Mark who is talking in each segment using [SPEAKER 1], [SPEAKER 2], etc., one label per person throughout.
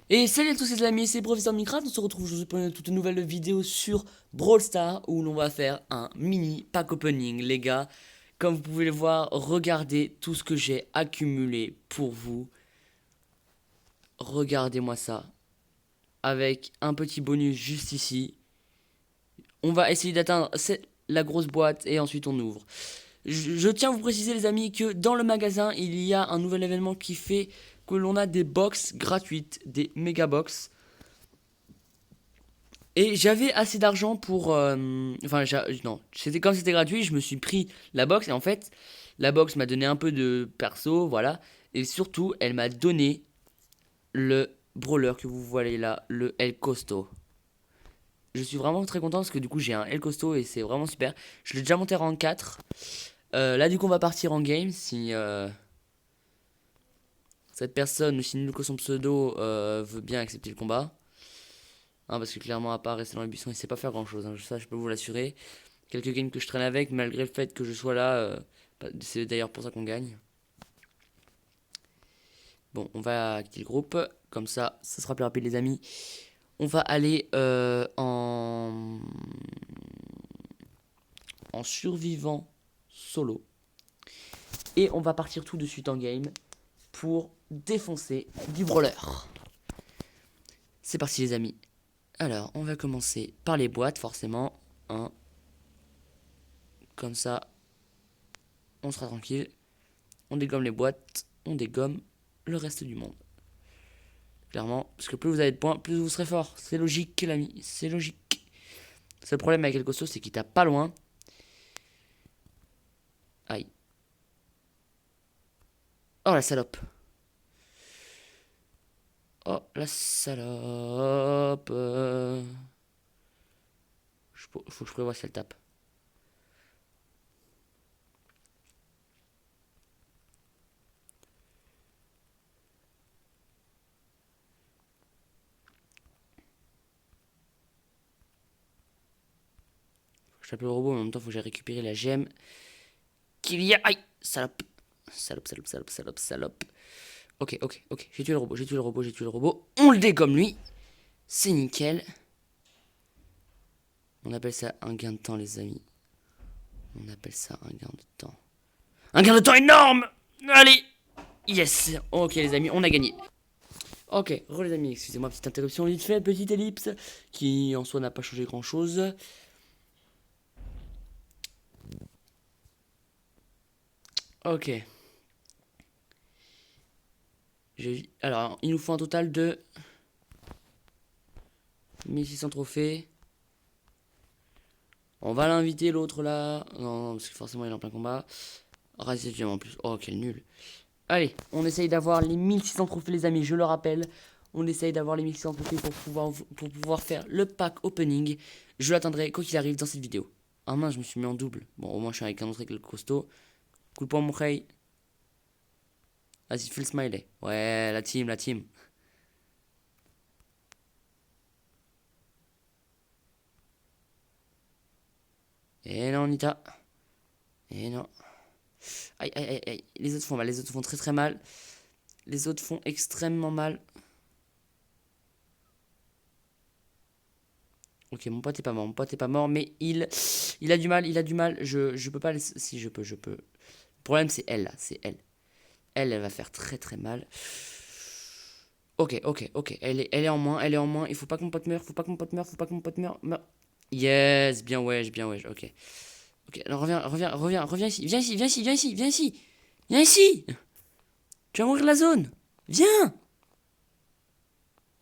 [SPEAKER 1] Et salut à tous les amis, c'est Professeur Minecraft, on se retrouve aujourd'hui pour une toute nouvelle vidéo sur Brawl Stars où l'on va faire un mini pack opening les gars. Comme vous pouvez le voir, regardez tout ce que j'ai accumulé pour vous. Regardez-moi ça, avec un petit bonus juste ici. On va essayer d'atteindre la grosse boîte et ensuite on ouvre. Je tiens à vous préciser les amis que dans le magasin il y a un nouvel événement qui fait que l'on a des box gratuites, des méga box. Et j'avais assez d'argent pour... enfin, non, c'était comme c'était gratuit, je me suis pris la box. Et en fait, la box m'a donné un peu de perso, voilà. Et surtout, elle m'a donné le brawler que vous voyez là, le El Costo. Je suis vraiment très content parce que du coup, j'ai un El Costo et c'est vraiment super. Je l'ai déjà monté en 4. Là, du coup, on va partir en game si cette personne, si nul que son pseudo, veut bien accepter le combat. Hein, parce que clairement, à part rester dans les buissons, il sait pas faire grand chose. Hein, ça, je peux vous l'assurer. Quelques games que je traîne avec, malgré le fait que je sois là. C'est d'ailleurs pour ça qu'on gagne. Bon, on va quitter le groupe. Comme ça sera plus rapide, les amis. On va aller en survivant solo. Et on va partir tout de suite en game pour défoncer du brawler. C'est parti, les amis. Alors, on va commencer par les boîtes, forcément. Hein. Comme ça, on sera tranquille. On dégomme les boîtes, on dégomme le reste du monde. Clairement, parce que plus vous avez de points, plus vous serez fort. C'est logique, l'ami, c'est logique. Le seul problème avec El Costo, c'est qu'il tape pas loin. Aïe. Oh la salope. Oh la salope. Faut que je prévoie si elle tape. Faut que je tape le robot, mais en même temps, faut que j'aille récupérer la gemme qu'il y a. Aïe. Salope. Salope, salope, salope, salope, salope. Ok, ok, ok. J'ai tué le robot, j'ai tué le robot, j'ai tué le robot. On le dégomme, lui. C'est nickel. On appelle ça un gain de temps, les amis. On appelle ça un gain de temps. Un gain de temps énorme. Allez. Yes. Ok, les amis, on a gagné. Ok, re les amis, excusez-moi, petite interruption vite fait, petite ellipse, qui en soi n'a pas changé grand chose. Ok. Alors, il nous faut un total de 1600 trophées. On va l'inviter l'autre là. Non, parce que forcément il est en plein combat. Résistement en plus. Oh, quel nul. Allez, on essaye d'avoir les 1600 trophées, les amis, je le rappelle. On essaye d'avoir les 1600 trophées pour pouvoir faire le pack opening. Je l'atteindrai quoi qu'il arrive dans cette vidéo. Ah mince, je me suis mis en double. Bon, au moins je suis avec un autre avec le costaud. Coup de poing, mon Khay. Vas-y, fais le smiley. Ouais, la team, la team. Et non, Nita. Et non. Aïe, aïe, aïe, aïe. Les autres font mal, les autres font très très mal. Les autres font extrêmement mal. Ok, mon pote est pas mort, mon pote est pas mort, mais il a du mal, il a du mal. Je peux pas laisser. Si, je peux, je peux. Le problème, c'est elle, là, c'est elle. Elle va faire très très mal. Ok, ok, ok. Elle est en moins, elle est en moins. Il faut pas que mon pote meure, faut pas que mon pote meure, faut pas que mon pote meure. Yes, bien wesh, bien wesh, ok. Ok, alors reviens ici. Viens ici, viens ici, viens ici, viens ici. Viens ici. Tu vas mourir de la zone. Viens.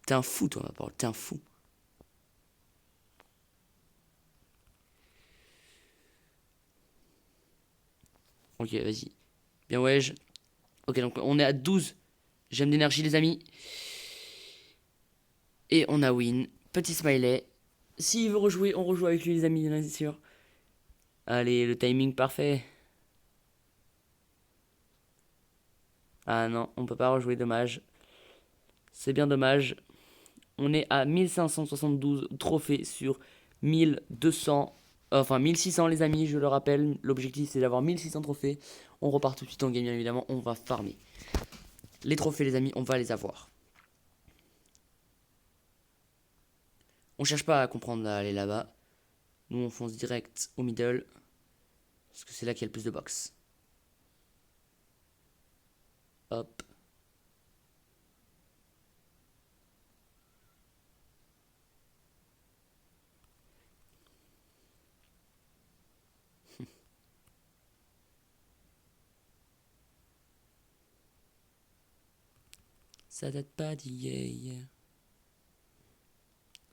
[SPEAKER 1] T'es un fou, toi, ma parole, t'es un fou. Ok, vas-y. Bien wesh. Ok, donc on est à 12 gemmes d'énergie, les amis. Et on a win. Petit smiley. S'il veut rejouer, on rejoue avec lui, les amis, c'est sûr. Allez, le timing parfait. Ah non, on peut pas rejouer, dommage. C'est bien dommage. On est à 1572 trophées sur 1200. Enfin, 1600 les amis, je le rappelle. L'objectif c'est d'avoir 1600 trophées. On repart tout de suite en game, bien évidemment. On va farmer. Les trophées, les amis, on va les avoir. On cherche pas à comprendre à aller là-bas. Nous, on fonce direct au middle. Parce que c'est là qu'il y a le plus de box. Hop. Ça date pas d'hier.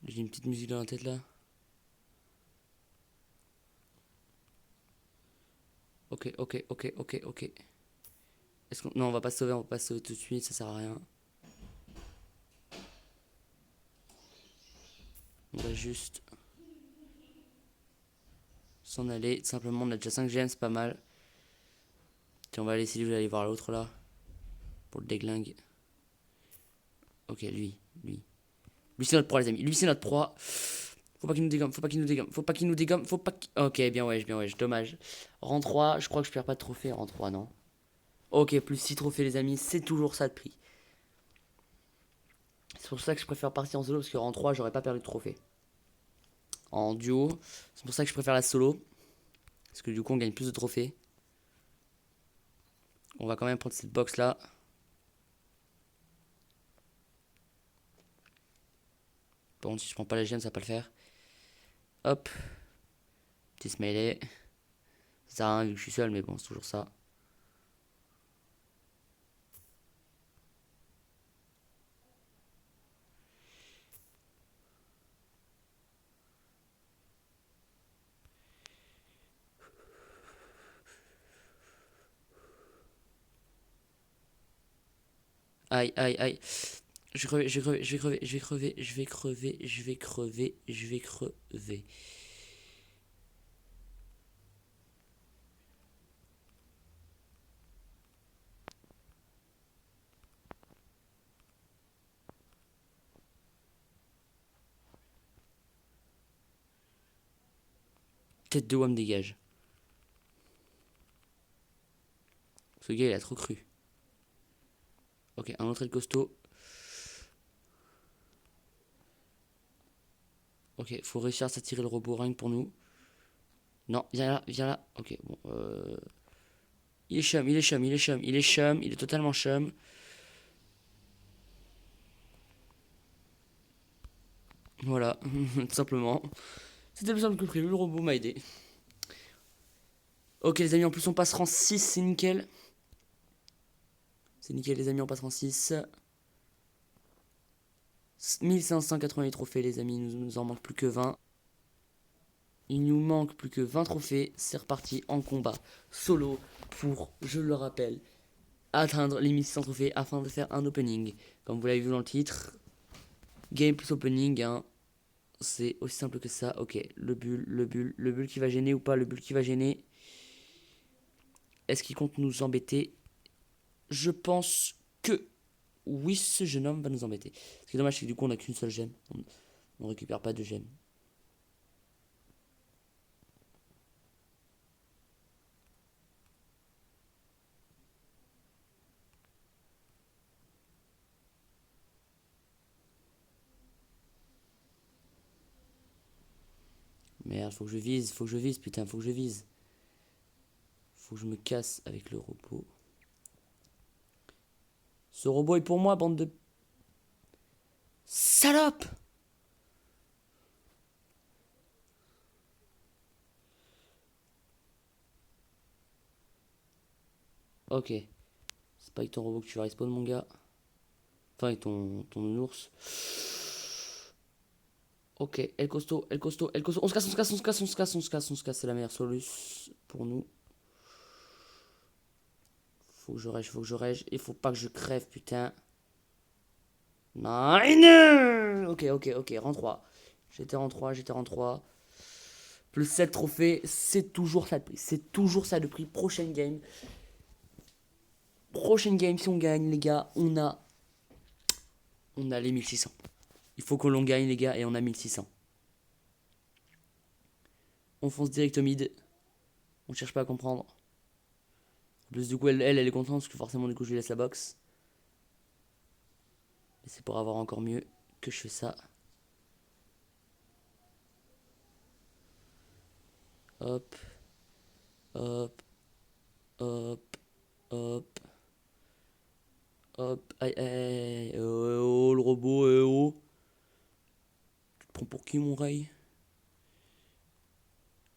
[SPEAKER 1] J'ai une petite musique dans la tête là. Ok, ok, ok, ok, ok. Est-ce qu'on... Non, on va pas se sauver, on va pas se sauver tout de suite, ça sert à rien. On va juste s'en aller. Simplement, on a déjà 5 gemmes, c'est pas mal. Tiens, on va aller essayer de aller voir l'autre là. Pour le déglingue. Ok, lui. Lui, c'est notre proie, les amis. Lui, c'est notre proie. Faut pas qu'il nous dégomme, faut pas qu'il nous dégomme, faut pas qu'il nous dégomme, faut pas qu'il... Ok, bien ouais, dommage. Rang 3, je crois que je perds pas de trophée rang 3, non? Ok, plus 6 trophées, les amis, c'est toujours ça de prix. C'est pour ça que je préfère partir en solo, parce que rang 3, j'aurais pas perdu de trophée. En duo, c'est pour ça que je préfère la solo. Parce que du coup, on gagne plus de trophées. On va quand même prendre cette box là. Bon, si je prends pas la gemme, ça va pas le faire. Hop. Petit smiley. Ça sert à rien vu que je suis seul, mais bon, c'est toujours ça. Aïe, aïe, aïe. Je vais crever, je vais crever, je vais crever, je vais crever, je vais crever, je vais crever. Tête de WAM dégage. Ce gars il a trop cru. Ok, un autre El costaud. Ok, faut réussir à s'attirer le robot ring pour nous. Non, viens là, viens là. Ok, bon. Il est chum, il est chum, il est chum, il est chum, il est totalement chum. Voilà, tout simplement. C'était plus simple que prévu, le robot m'a aidé. Ok les amis, en plus on passe rang 6, c'est nickel. C'est nickel les amis, on passe rang 6. 1588 trophées les amis, il nous en manque plus que 20. Il nous manque plus que 20 trophées, c'est reparti en combat solo pour, je le rappelle, atteindre les 1600 trophées afin de faire un opening. Comme vous l'avez vu dans le titre, game plus opening, hein. C'est aussi simple que ça. Ok, le bull qui va gêner ou pas, le bull qui va gêner. Est-ce qu'il compte nous embêter? Je pense que oui, ce jeune homme va nous embêter. Ce qui est dommage, c'est que du coup, on n'a qu'une seule gemme. On récupère pas de gemme. Merde, faut que je vise, putain, faut que je vise. Faut que je me casse avec le robot. Ce robot est pour moi, bande de... Salope! Ok. C'est pas avec ton robot que tu vas respawn, mon gars. Enfin, avec ton ours. Ok, El Costo, El Costo, El Costo. On se casse, on se casse, on se casse, on se casse, on se casse, on se casse. C'est la meilleure solution pour nous. Faut que je rage, faut que je rage. Il faut pas que je crève, putain. Non. Ok, ok, ok. Rang 3. J'étais en 3, j'étais en 3. Plus 7 trophées, c'est toujours ça de prix. C'est toujours ça de prix. Prochaine game. Prochaine game, si on gagne, les gars, on a les 1600. Il faut que l'on gagne, les gars, et on a 1600. On fonce direct au mid. On cherche pas à comprendre. En plus, du coup, elle est contente parce que forcément, du coup, je lui laisse la box. Mais c'est pour avoir encore mieux que je fais ça. Hop, hop, hop, hop, hop. Aïe, aïe, aïe, aïe. Oh, le robot, oh. Tu te prends pour qui, mon Ray?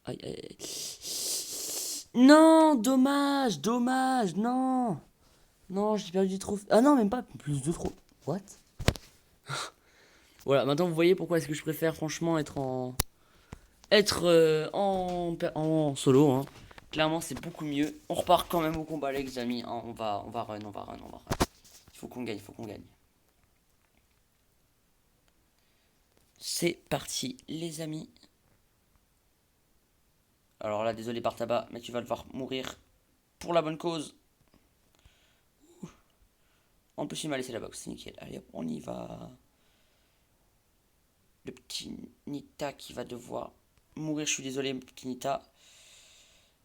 [SPEAKER 1] Aïe, aïe, aïe. Non, dommage, dommage, non. Non, j'ai perdu trop. Ah non, même pas. Plus de trop. What? Voilà, maintenant vous voyez pourquoi est-ce que je préfère franchement être en solo, hein. Clairement, c'est beaucoup mieux. On repart quand même au combat, les amis, hein. On va run, on va run, on va run. Il faut qu'on gagne, il faut qu'on gagne. C'est parti, les amis. Alors là, désolé par tabac, mais tu vas devoir mourir pour la bonne cause. En plus, il m'a laissé la box, c'est nickel. Allez hop, on y va. Le petit Nita qui va devoir mourir, je suis désolé, petit Nita.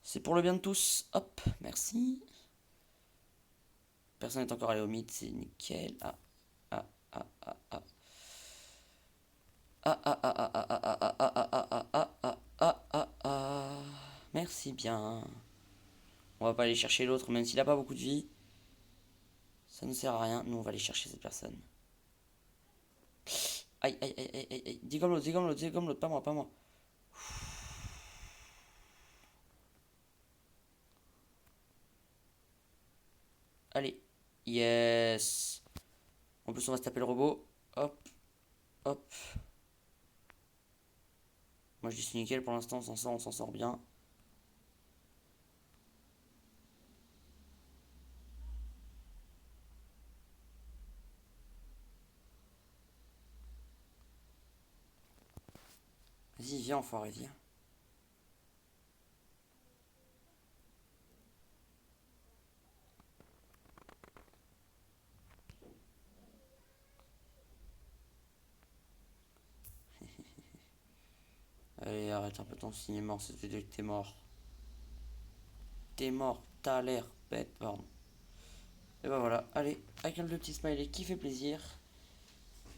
[SPEAKER 1] C'est pour le bien de tous. Hop, merci. Personne n'est encore allé au mid, c'est nickel. Ah, ah, ah, ah, ah. Ah, ah, ah, ah, ah, ah, ah, ah, ah, ah, ah, ah, ah, ah, ah. Merci bien. On va pas aller chercher l'autre, même s'il a pas beaucoup de vie. Ça ne sert à rien. Nous, on va aller chercher cette personne. Aïe, aïe, aïe, aïe, aïe, aïe. Dis comme l'autre, dis comme l'autre, dis comme l'autre. Pas moi, pas moi. Allez. Yes. En plus, on va se taper le robot. Hop, hop. Moi, je dis c'est nickel pour l'instant. On s'en sort bien. Vas-y, viens, enfoiré, viens. Allez, arrête un peu ton signe mort, c'est que t'es mort. T'es mort, t'as l'air bête, pardon. Et bah voilà, allez, avec le petit smiley qui fait plaisir.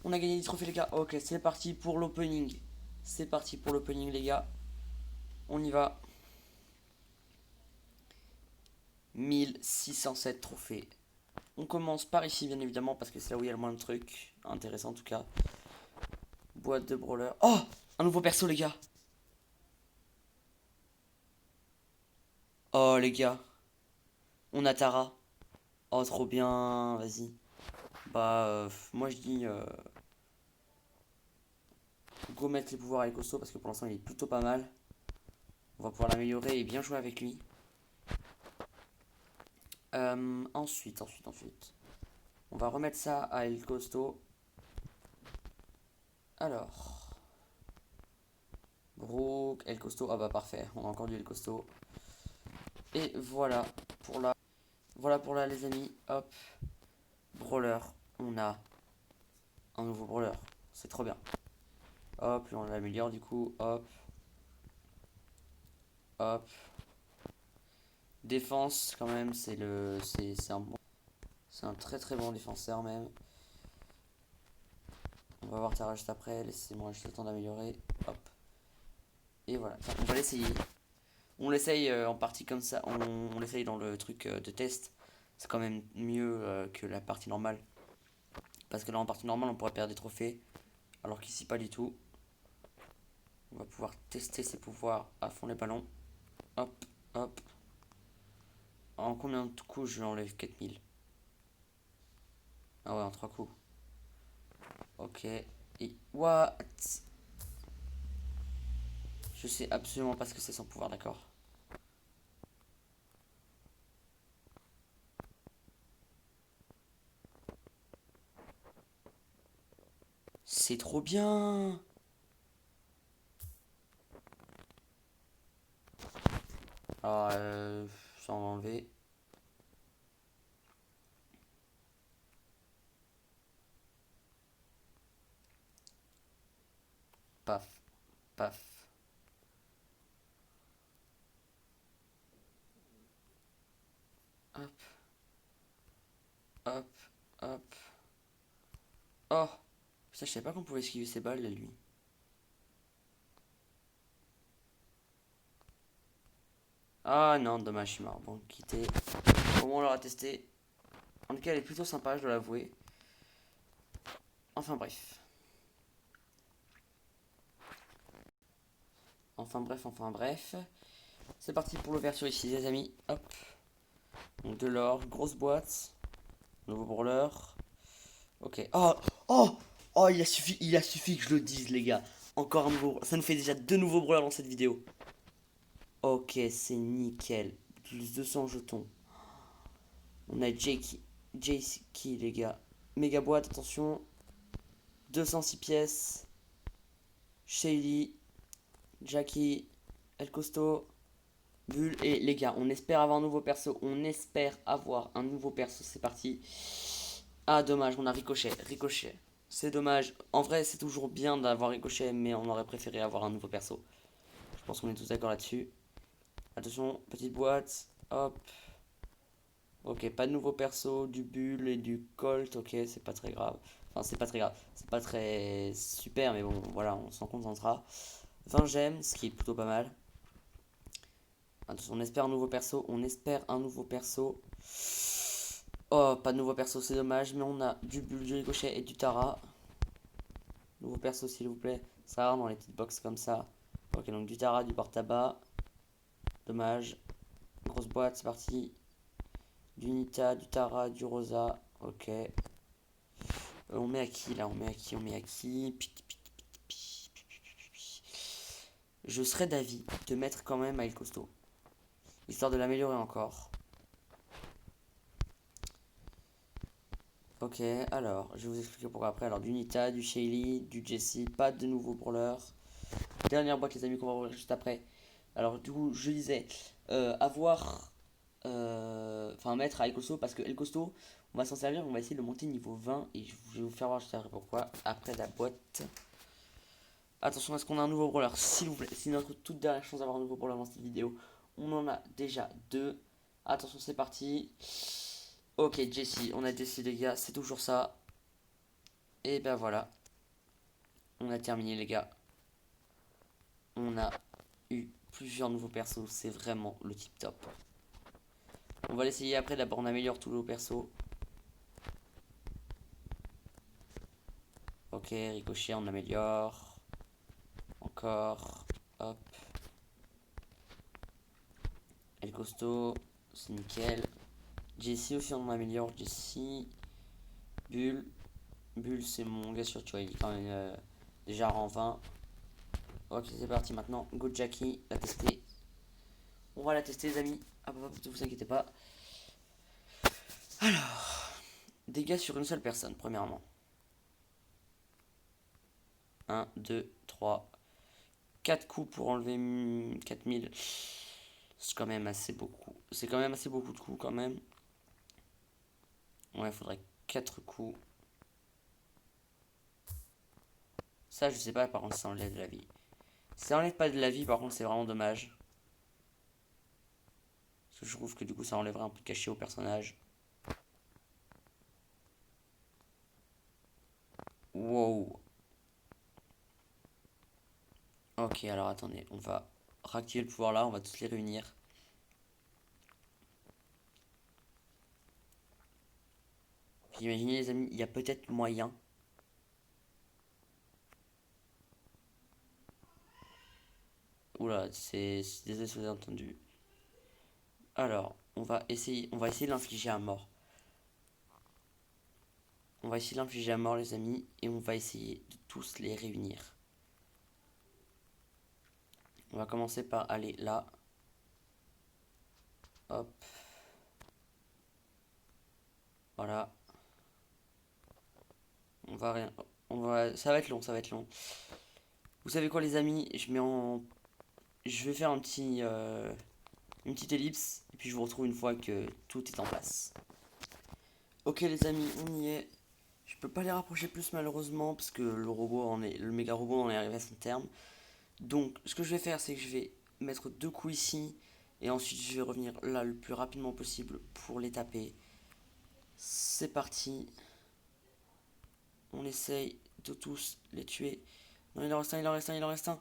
[SPEAKER 1] On a gagné des trophées les gars. Ok, c'est parti pour l'opening. C'est parti pour l'opening les gars. On y va. 1607 trophées. On commence par ici bien évidemment parce que c'est là où il y a le moins de trucs. Intéressant en tout cas. Boîte de brawler. Oh, un nouveau perso les gars. Oh les gars. On a Tara. Oh trop bien. Vas-y. Bah moi je dis go mettre les pouvoirs avec Costo parce que pour l'instant il est plutôt pas mal. On va pouvoir l'améliorer et bien jouer avec lui. Ensuite. On va remettre ça à El Costo. Alors. Brooke, El Costo. Ah bah parfait. On a encore du El Costo. Et voilà pour la les amis. Hop. Brawler. On a un nouveau brawler. C'est trop bien. Hop, on l'améliore du coup. Hop. Hop. Défense quand même, c'est un très très bon défenseur même. On va voir Tara juste après, laissez-moi juste le temps d'améliorer. Hop. Et voilà, enfin, on va l'essayer. On l'essaye en partie comme ça, on l'essaye dans le truc de test. C'est quand même mieux que la partie normale. Parce que là en partie normale on pourrait perdre des trophées. Alors qu'ici pas du tout. On va pouvoir tester ses pouvoirs à fond les ballons. Hop, hop. En combien de coups je lui enlève 4000? Ah ouais, en 3 coups. Ok. Et what? Je sais absolument pas ce que c'est son pouvoir, d'accord? C'est trop bien. Alors, ça on va enlever. Paf, paf. Hop, hop, hop. Oh, ça je savais pas qu'on pouvait esquiver ses balles, là, lui. Ah non, dommage, je suis mort. Bon, quitter. Au moins on l'aura testé. En tout cas, elle est plutôt sympa, je dois l'avouer. Enfin bref. Enfin bref. C'est parti pour l'ouverture ici, les amis. Hop. Donc de l'or, grosse boîte. Nouveau brûleur. Ok. Oh, oh, oh, il a suffi que je le dise, les gars. Encore un nouveau. Ça nous fait déjà 2 nouveaux brûleurs dans cette vidéo. Ok, c'est nickel. Plus 200 jetons. On a Jakey, les gars. Méga boîte, attention. 206 pièces. Shaylee, Jackie, El Costo, Bull. Et les gars, on espère avoir un nouveau perso. On espère avoir un nouveau perso. C'est parti. Ah, dommage, on a Ricochet. Ricochet. C'est dommage. En vrai, c'est toujours bien d'avoir Ricochet, mais on aurait préféré avoir un nouveau perso. Je pense qu'on est tous d'accord là-dessus. Attention, petite boîte. Hop. Ok, pas de nouveau perso, du Bull et du Colt. Ok, c'est pas très grave. Enfin, c'est pas très grave. C'est pas très super, mais bon, voilà, on s'en contentera. 20 gemmes, ce qui est plutôt pas mal. Attention, on espère un nouveau perso. On espère un nouveau perso. Oh, pas de nouveau perso, c'est dommage. Mais on a du Bull, du Ricochet et du Tara. Nouveau perso, s'il vous plaît. Ça va dans les petites box comme ça. Ok, donc du Tara, du porte-tabac. Dommage. Grosse boîte, c'est parti. Du Nita, du Tara, du Rosa. Ok. On met à qui là? On met à qui? On met à qui? Je serais d'avis de mettre quand même à El Costo. Histoire de l'améliorer encore. Ok, alors, je vais vous expliquer pourquoi après. Alors, du Nita, du Shaylee, du Jessie, pas de nouveau brawler. Dernière boîte, les amis, qu'on va ouvrir juste après. Alors, du coup, je disais, avoir. Enfin, mettre à El Costo, parce que El Costo, on va s'en servir, on va essayer de le monter niveau 20. Et je vais vous faire voir juste après pourquoi. Après la boîte. Attention, est-ce qu'on a un nouveau brawler? S'il vous plaît, c'est notre toute dernière chance d'avoir un nouveau brawler dans cette vidéo. On en a déjà 2. Attention, c'est parti. Ok, Jessie, on a Jessie, les gars, c'est toujours ça. Et ben voilà, on a terminé, les gars. On a eu plusieurs nouveaux persos, c'est vraiment le tip top. On va l'essayer après, d'abord on améliore tous nos persos. Ok, Ricochet, on améliore. Encore, hop. El Costo, c'est nickel. Jessie aussi, on améliore. Jessie, Bull. Bull, c'est mon gars sûr, tu vois, il est quand même déjà rang 20. Ok, c'est parti maintenant. Go Jackie, la tester. On va la tester, les amis. Ah, bah, ne vous inquiétez pas. Alors, dégâts sur une seule personne, premièrement. 1, 2, 3, 4 coups pour enlever 4000. C'est quand même assez beaucoup. C'est quand même assez beaucoup de coups, quand même. Ouais, il faudrait 4 coups. Ça, je sais pas, par contre, ça enlève de la vie. Si ça enlève pas de la vie, par contre, c'est vraiment dommage. Parce que je trouve que du coup, ça enlèverait un peu de cachet au personnage. Wow. Ok, alors attendez, on va réactiver le pouvoir là, on va tous les réunir. Puis imaginez les amis, il y a peut-être moyen. Oula, désolé si vous avez entendu. Alors, on va essayer de l'infliger à mort. On va essayer de l'infliger à mort, les amis, et on va essayer de tous les réunir. On va commencer par aller là. Hop. Voilà. On va rien. Ça va être long, ça va être long. Vous savez quoi, les amis? Je vais faire une petite ellipse, et puis je vous retrouve une fois que tout est en place. Ok, les amis, on y est. Je peux pas les rapprocher plus malheureusement parce que le méga robot en est arrivé à son terme. Donc, ce que je vais faire, c'est que je vais mettre 2 coups ici et ensuite je vais revenir là le plus rapidement possible pour les taper. C'est parti. On essaye de tous les tuer. Non, il en reste un, il en reste un, il en reste un.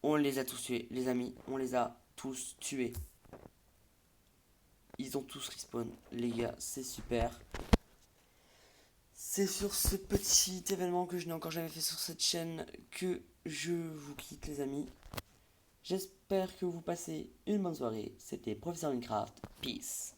[SPEAKER 1] On les a tous tués, les amis. On les a tous tués. ils ont tous respawn. Les gars, c'est super. C'est sur ce petit événement que je n'ai encore jamais fait sur cette chaîne que je vous quitte les amis. J'espère que vous passez une bonne soirée. C'était Professeur Minecraft. Peace.